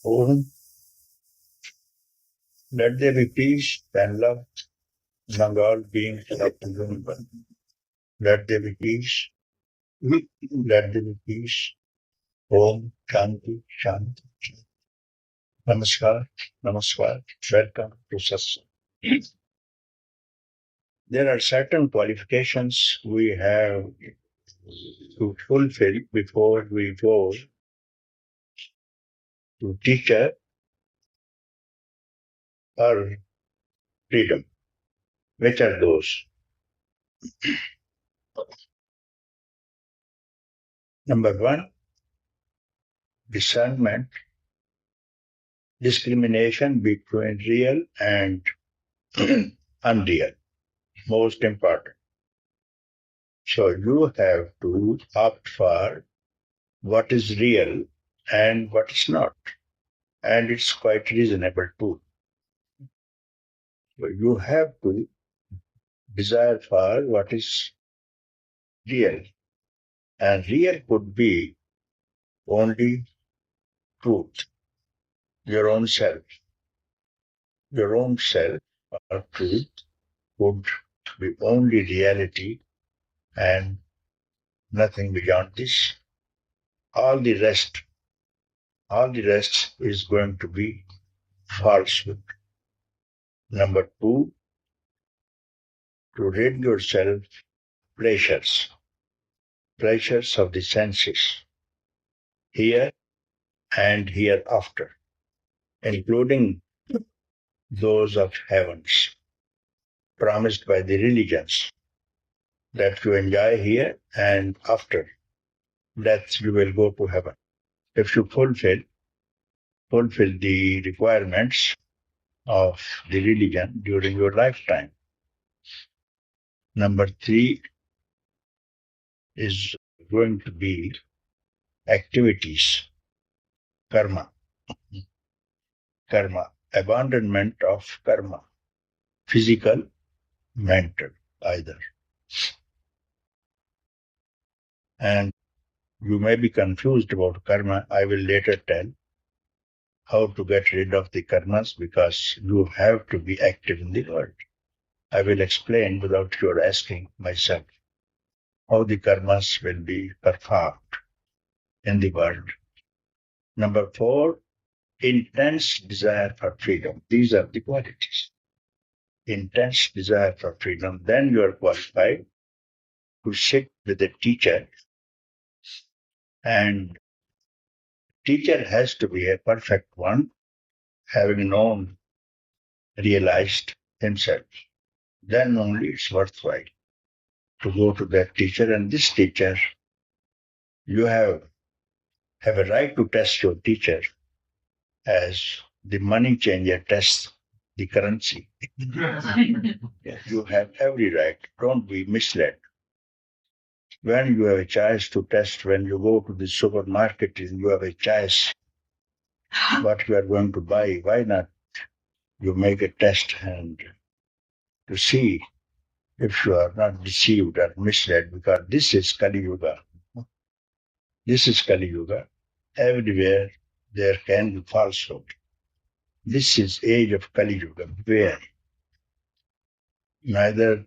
Om, let there be peace and love among all beings of the universe. Let there be peace. Let there be peace. Om, Shanti, Shanti. Namaskar, Namaskar. Welcome to Satsang. There are certain qualifications we have to fulfill before we go to teacher or freedom. Which are those? Number one, discernment, discrimination between real and unreal. Most important. So you have to opt for what is real and what is not. And it's quite reasonable too. So you have to desire for what is real. And real could be only truth, your own self. Your own self or truth would be only reality and nothing beyond this. All the rest is going to be falsehood. Number two, to rid yourself pleasures of the senses, here and hereafter, including those of heavens, promised by the religions, that you enjoy here and after death you will go to heaven. If you fulfill the requirements of the religion during your lifetime. Number three is going to be activities, karma, abandonment of karma, physical, mental, either. And you may be confused about karma. I will later tell how to get rid of the karmas because you have to be active in the world. I will explain without your asking myself how the karmas will be performed in the world. Number four, intense desire for freedom. These are the qualities. Intense desire for freedom. Then you are qualified to sit with a teacher, and teacher has to be a perfect one, having known, realized himself. Then only it's worthwhile to go to that teacher, and this teacher, you have a right to test your teacher as the money changer tests the currency. You have every right. Don't be misled. When you have a choice to test, when you go to the supermarket and you have a choice what you are going to buy, why not you make a test and to see if you are not deceived or misled, because this is Kali Yuga. This is Kali Yuga. Everywhere there can be falsehood. This is age of Kali Yuga, where neither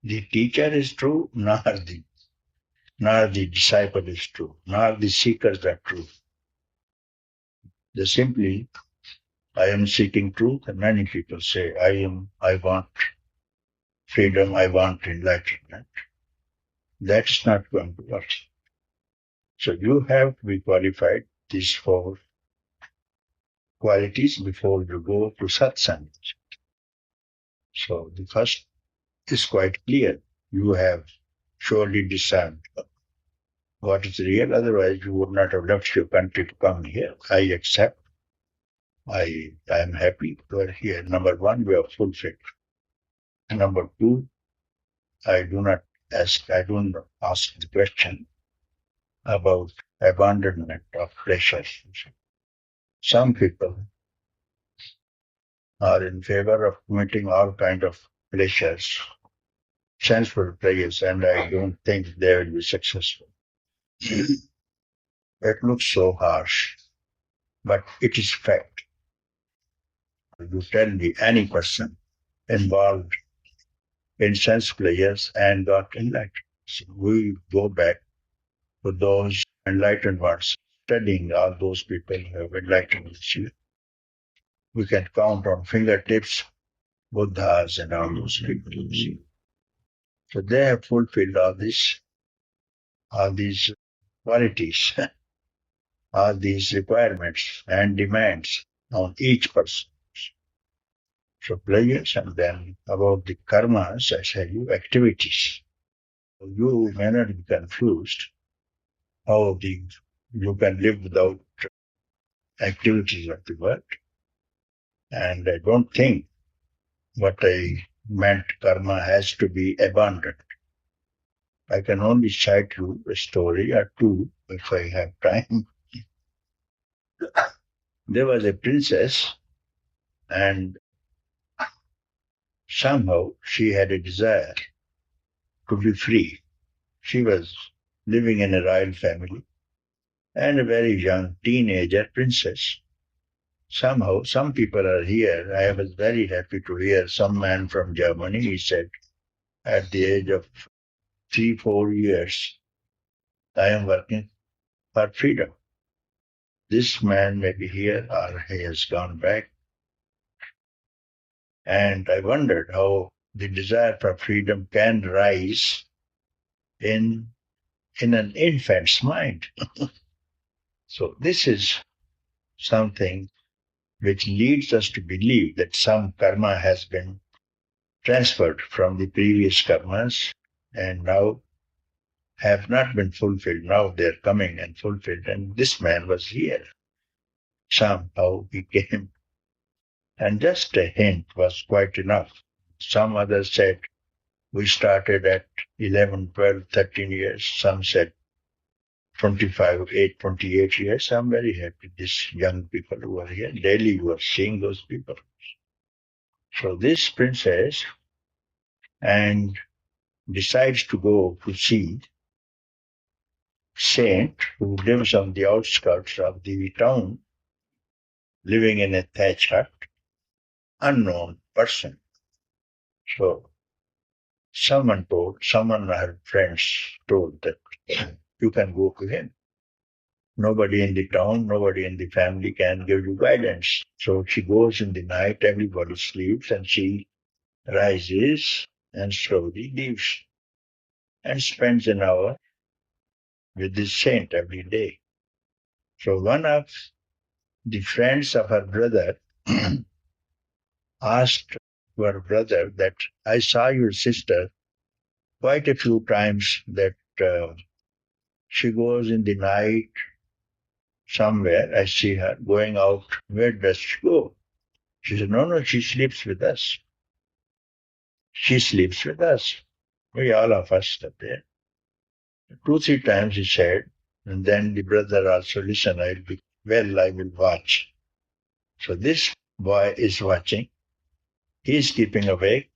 the teacher is true, nor the disciple is true, nor the seekers are true. They simply, I am seeking truth, and many people say, I want freedom, I want enlightenment. That's not going to work. So you have to be qualified these four qualities before you go to satsang. So the first is quite clear. You have surely discerned what is real, otherwise you would not have left your country to come here. I accept. I am happy you are here. Number one, we have fulfilled. Number two, I don't ask the question about abandonment of pleasures. Some people are in favor of committing all kind of pleasures, sensual pleasures, and I don't think they will be successful. It looks so harsh, but it is fact. You tell me any person involved in sense pleasures and got enlightened. So we go back to those enlightened ones, studying all those people who have enlightened us. We can count on fingertips Buddhas and all those people. So they have fulfilled all these qualities, all these requirements and demands on each person. So pleasures, and then about the karmas, I say you activities. You may not be confused how you can live without activities of the world. And I don't think what I meant karma has to be abandoned. I can only cite you a story or two if I have time. There was a princess, and somehow she had a desire to be free. She was living in a royal family and a very young teenager princess. Somehow, some people are here. I was very happy to hear some man from Germany. He said, at the age of 3, 4 years, I am working for freedom. This man may be here or he has gone back. And I wondered how the desire for freedom can rise in an infant's mind. So this is something which leads us to believe that some karma has been transferred from the previous karmas and now have not been fulfilled. Now they're coming and fulfilled. And this man was here. Somehow he came. And just a hint was quite enough. Some others said we started at 11, 12, 13 years. Some said 25, 8, 28 years. I'm very happy. These young people who are here, daily you are seeing those people. So this princess and decides to go to see saint who lives on the outskirts of the town, living in a thatch hut, unknown person. So someone her friends told that you can go to him. Nobody in the town, nobody in the family can give you guidance. So she goes in the night, everybody sleeps, and she rises and slowly leaves and spends an hour with this saint every day. So one of the friends of her brother asked her brother that I saw your sister quite a few times that she goes in the night somewhere. I see her going out. Where does she go? She said, no, she sleeps with us. She sleeps with us. We all of us are there. 2, 3 times he said, and then the brother also, listen, I will watch. So this boy is watching. He is keeping awake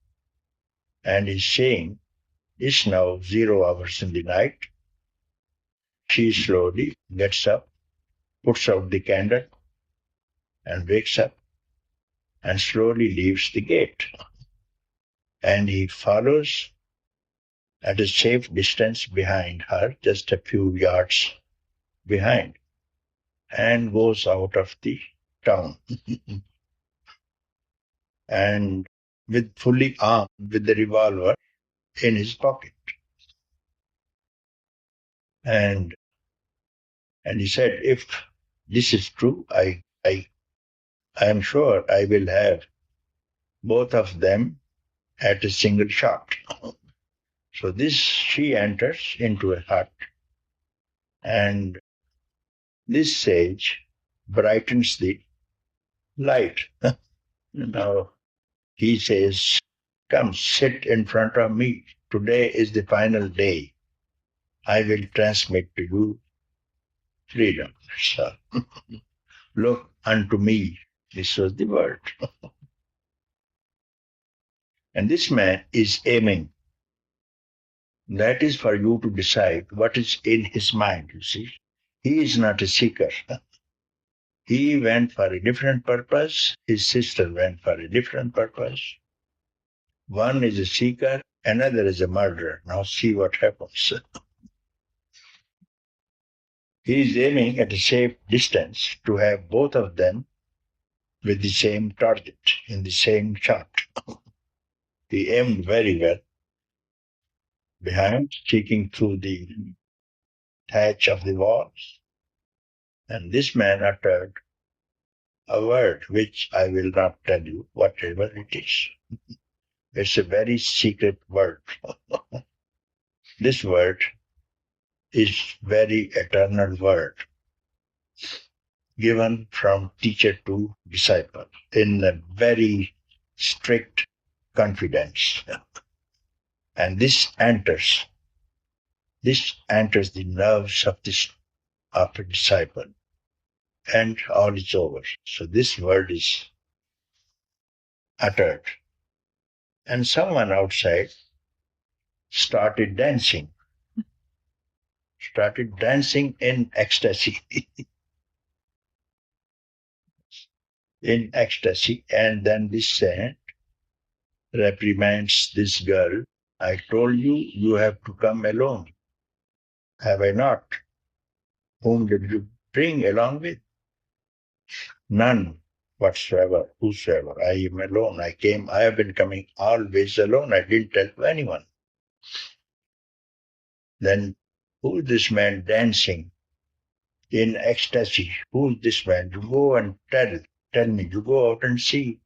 and is saying, it's now 0 hours in the night. She slowly gets up, puts out the candle, and wakes up and slowly leaves the gate. And he follows at a safe distance behind her, just a few yards behind, and goes out of the town. And with fully armed, with the revolver in his pocket. And he said, if this is true, I am sure I will have both of them at a single shot. So she enters into a hut, and this sage brightens the light. Now he says, come sit in front of me. Today is the final day. I will transmit to you freedom. So look unto me. This was the word. And this man is aiming. That is for you to decide what is in his mind, you see. He is not a seeker. He went for a different purpose. His sister went for a different purpose. One is a seeker, another is a murderer. Now see what happens. He is aiming at a safe distance to have both of them with the same target in the same shot. He aimed very well behind, peeking through the thatch of the walls, and this man uttered a word which I will not tell you, whatever it is. It's a very secret word. This word is very eternal word given from teacher to disciple in a very strict confidence. And this enters the nerves of a disciple, and all is over. So this word is uttered. And someone outside started dancing in ecstasy, in ecstasy. And then this saint reprimands this girl. I told you, you have to come alone. Have I not? Whom did you bring along with? None whatsoever, whosoever. I am alone. I have been coming always alone. I didn't tell anyone. Then who is this man dancing in ecstasy? Who is this man? You go and tell me. You go out and see.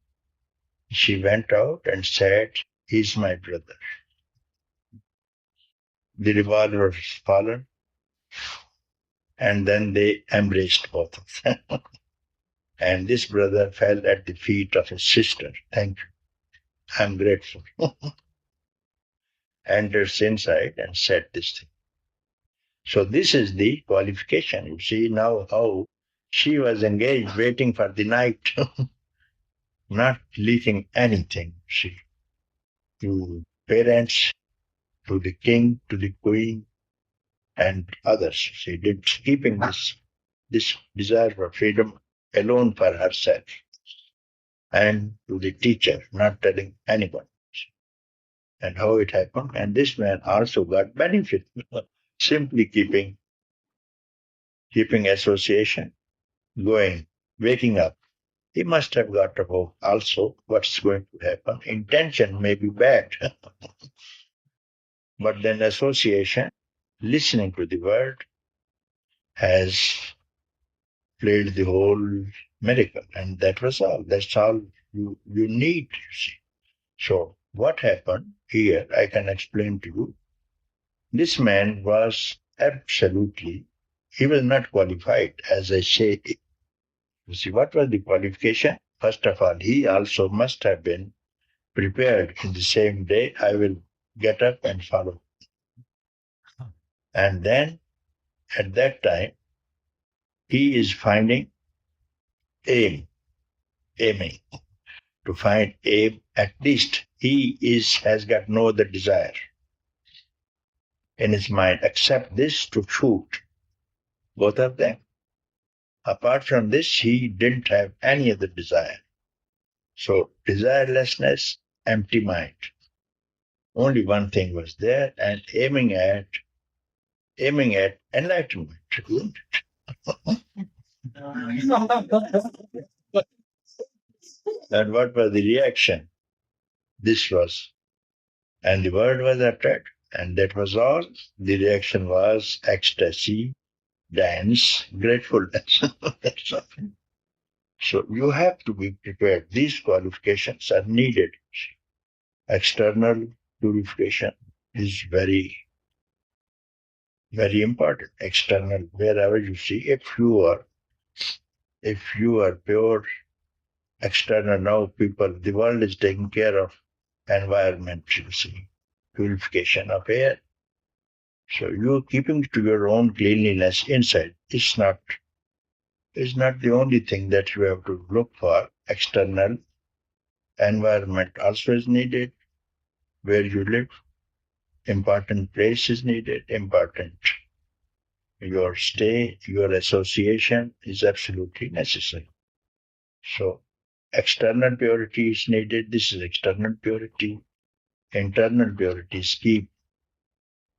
She went out and said, he's my brother. The revolver was fallen, and then they embraced both of them. And this brother fell at the feet of his sister. Thank you. I'm grateful. Enters inside and said this thing. So this is the qualification. You see now how she was engaged, waiting for the night, not leaking anything. To parents, to the king, to the queen, and others. She did keeping this desire for freedom alone for herself, and to the teacher, not telling anyone. And how it happened. And this man also got benefit, simply keeping association going, waking up. He must have got a hope also what's going to happen. Intention may be bad, but then association, listening to the word, has played the whole miracle. And that was all. That's all you need, you see. So what happened here, I can explain to you. This man was he was not qualified, as I say. You see, what was the qualification? First of all, he also must have been prepared in the same day. I will get up and follow. And then at that time, he is aiming. To find aim, at least has got no other desire in his mind except this, to shoot both of them. Apart from this, he didn't have any other desire. So desirelessness, empty mind. Only one thing was there, and aiming at enlightenment. And what was the reaction? This was, and the word was uttered, and that was all. The reaction was ecstasy, dance, gratefulness. That's all. So you have to be prepared. These qualifications are needed. External purification is very, very important. External, wherever you see, if you are pure, external, now the world is taking care of environment, you see, purification of air. So you keeping to your own cleanliness inside is not the only thing that you have to look for. External environment also is needed. Where you live, important place is needed, important your stay, your association is absolutely necessary. So, external purity is needed. This is external purity. Internal purity is keep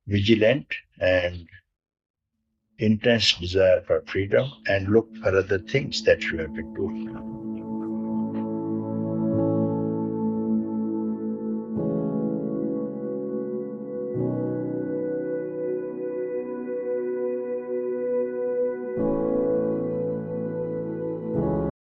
vigilant and intense desire for freedom and look for other things that you have been doing.